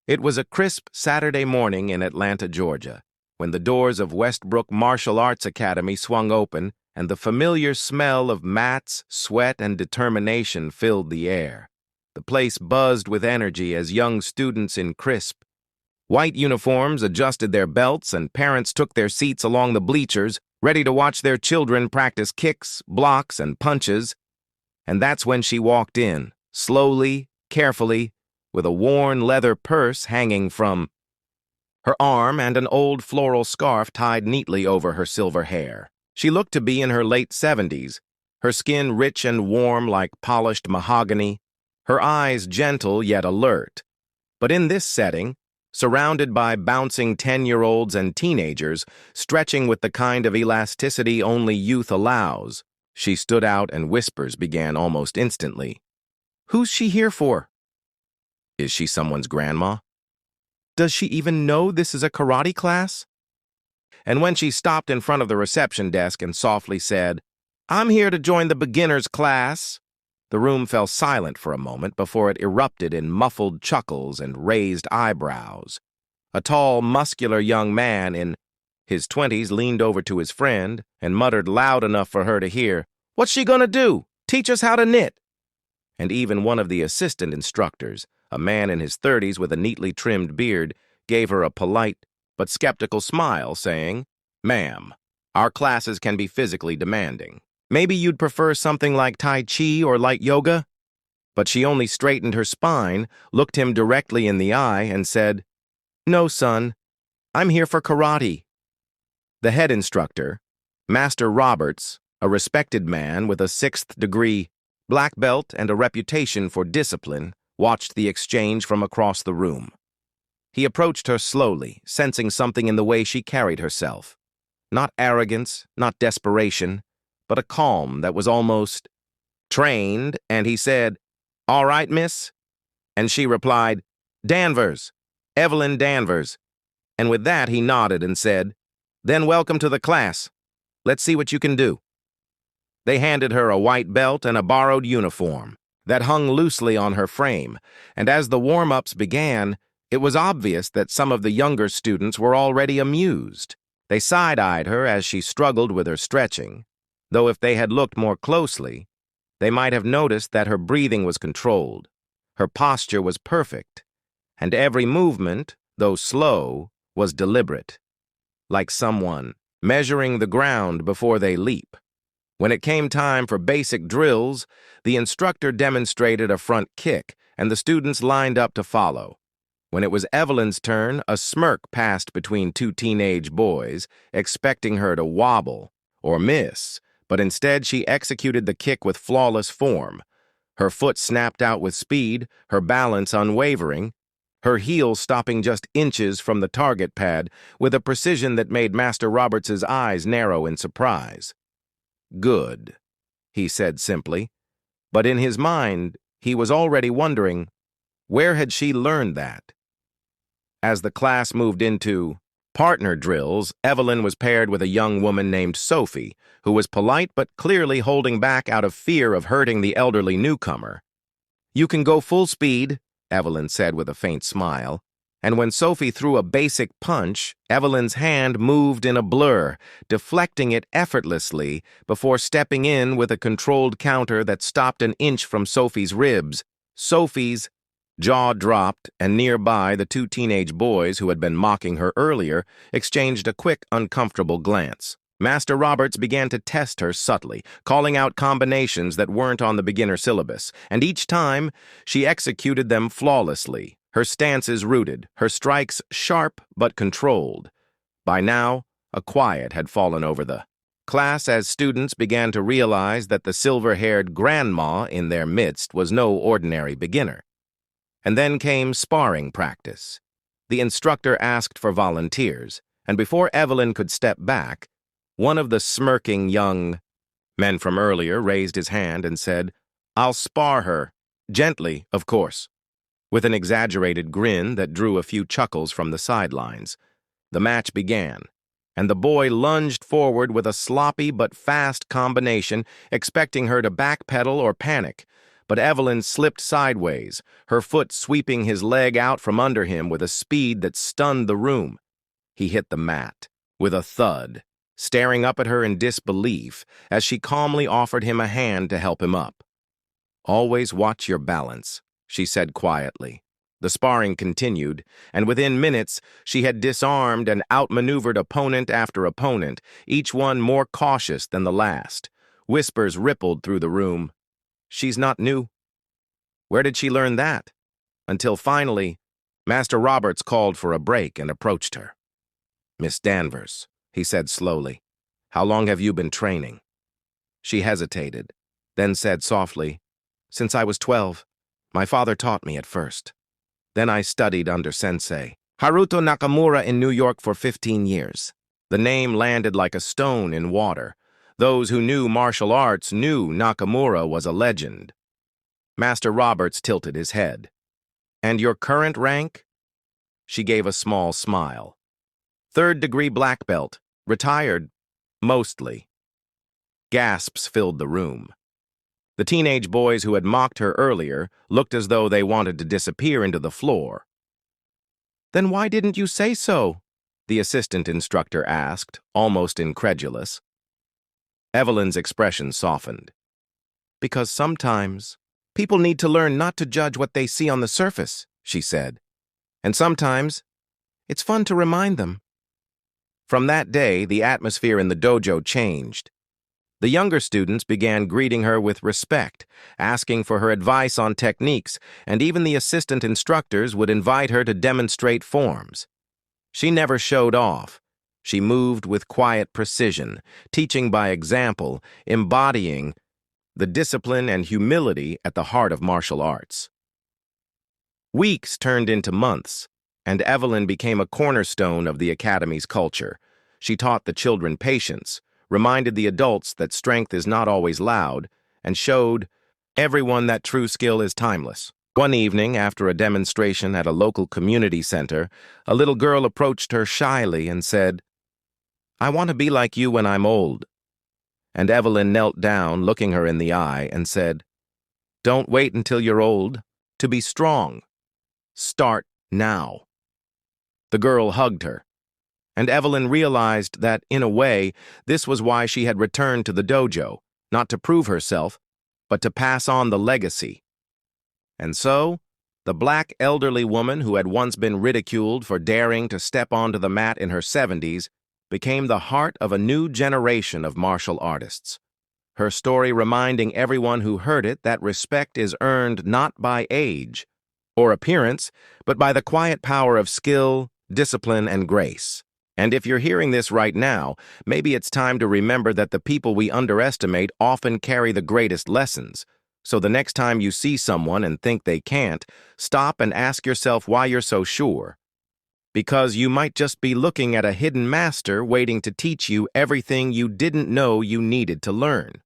It was a crisp Saturday morning in Atlanta, Georgia, when the doors of Westbrook Martial Arts Academy swung open and the familiar smell of mats, sweat, and determination filled the air. The place buzzed with energy as young students in crisp, white uniforms adjusted their belts and parents took their seats along the bleachers, ready to watch their children practice kicks, blocks, and punches. And that's when she walked in, slowly, carefully, with a worn leather purse hanging from her arm and an old floral scarf tied neatly over her silver hair. She looked to be in her late 70s, her skin rich and warm like polished mahogany, her eyes gentle yet alert. But in this setting, surrounded by bouncing 10-year-olds and teenagers, stretching with the kind of elasticity only youth allows, she stood out and whispers began almost instantly. "Who's she here for? Is she someone's grandma? Does she even know this is a karate class?" And when she stopped in front of the reception desk and softly said, "I'm here to join the beginner's class," the room fell silent for a moment before it erupted in muffled chuckles and raised eyebrows. A tall, muscular young man in his 20s leaned over to his friend and muttered loud enough for her to hear, "What's she gonna do? Teach us how to knit?" And even one of the assistant instructors, a man in his 30s with a neatly trimmed beard, gave her a polite but skeptical smile, saying, "Ma'am, our classes can be physically demanding. Maybe you'd prefer something like Tai Chi or light yoga?" But she only straightened her spine, looked him directly in the eye, and said, "No, son, I'm here for karate." The head instructor, Master Roberts, a respected man with a 6th degree black belt and a reputation for discipline, watched the exchange from across the room. He approached her slowly, sensing something in the way she carried herself. Not arrogance, not desperation, but a calm that was almost trained, and he said, "All right, miss?" And she replied, "Danvers, Evelyn Danvers." And with that he nodded and said, "Then welcome to the class. Let's see what you can do." They handed her a white belt and a borrowed uniform that hung loosely on her frame, and as the warm-ups began, it was obvious that some of the younger students were already amused. They side-eyed her as she struggled with her stretching, though if they had looked more closely, they might have noticed that her breathing was controlled, her posture was perfect, and every movement, though slow, was deliberate, like someone measuring the ground before they leap. When it came time for basic drills, the instructor demonstrated a front kick, and the students lined up to follow. When it was Evelyn's turn, a smirk passed between two teenage boys, expecting her to wobble or miss, but instead she executed the kick with flawless form. Her foot snapped out with speed, her balance unwavering, her heel stopping just inches from the target pad with a precision that made Master Roberts's eyes narrow in surprise. "Good," he said simply, but in his mind he was already wondering, where had she learned that? As the class moved into partner drills, Evelyn was paired with a young woman named Sophie, who was polite but clearly holding back out of fear of hurting the elderly newcomer. "You can go full speed," Evelyn said with a faint smile, and when Sophie threw a basic punch, Evelyn's hand moved in a blur, deflecting it effortlessly before stepping in with a controlled counter that stopped an inch from Sophie's ribs. Sophie's jaw dropped, and nearby the two teenage boys who had been mocking her earlier exchanged a quick, uncomfortable glance. Master Roberts began to test her subtly, calling out combinations that weren't on the beginner syllabus, and each time she executed them flawlessly, her stances rooted, her strikes sharp but controlled. By now, a quiet had fallen over the class as students began to realize that the silver-haired grandma in their midst was no ordinary beginner. And then came sparring practice. The instructor asked for volunteers, and before Evelyn could step back, one of the smirking young men from earlier raised his hand and said, "I'll spar her. Gently, of course," with an exaggerated grin that drew a few chuckles from the sidelines. The match began, and the boy lunged forward with a sloppy but fast combination, expecting her to backpedal or panic. but Evelyn slipped sideways, her foot sweeping his leg out from under him with a speed that stunned the room. He hit the mat, with a thud, staring up at her in disbelief as she calmly offered him a hand to help him up. "Always watch your balance," she said quietly. The sparring continued, and within minutes she had disarmed and outmaneuvered opponent after opponent, each one more cautious than the last. Whispers rippled through the room. "She's not new. Where did she learn that?" Until finally, Master Roberts called for a break and approached her. "Miss Danvers," he said slowly, "how long have you been training?" She hesitated, then said softly, "Since I was 12. My father taught me at first. Then I studied under Sensei Haruto Nakamura in New York for 15 years. The name landed like a stone in water. Those who knew martial arts knew Nakamura was a legend. Master Roberts tilted his head. "And your current rank?" She gave a small smile. "Third-degree black belt. Retired. Mostly." Gasps filled the room. The teenage boys who had mocked her earlier looked as though they wanted to disappear into the floor. "Then why didn't you say so?" the assistant instructor asked, almost incredulous. Evelyn's expression softened. "Because sometimes people need to learn not to judge what they see on the surface," she said. "And sometimes it's fun to remind them." From that day, the atmosphere in the dojo changed. The younger students began greeting her with respect, asking for her advice on techniques, and even the assistant instructors would invite her to demonstrate forms. She never showed off. She moved with quiet precision, teaching by example, embodying the discipline and humility at the heart of martial arts. Weeks turned into months, and Evelyn became a cornerstone of the academy's culture. She taught the children patience, reminded the adults that strength is not always loud, and showed everyone that true skill is timeless. One evening, after a demonstration at a local community center, a little girl approached her shyly and said, "I want to be like you when I'm old." And Evelyn knelt down, looking her in the eye, and said, "Don't wait until you're old to be strong. Start now." The girl hugged her, and Evelyn realized that, in a way, this was why she had returned to the dojo, not to prove herself, but to pass on the legacy. And so, the black elderly woman who had once been ridiculed for daring to step onto the mat in her 70s became the heart of a new generation of martial artists. Her story reminding everyone who heard it that respect is earned not by age or appearance, but by the quiet power of skill, discipline, and grace. And if you're hearing this right now, maybe it's time to remember that the people we underestimate often carry the greatest lessons. So the next time you see someone and think they can't, stop and ask yourself why you're so sure. Because you might just be looking at a hidden master waiting to teach you everything you didn't know you needed to learn.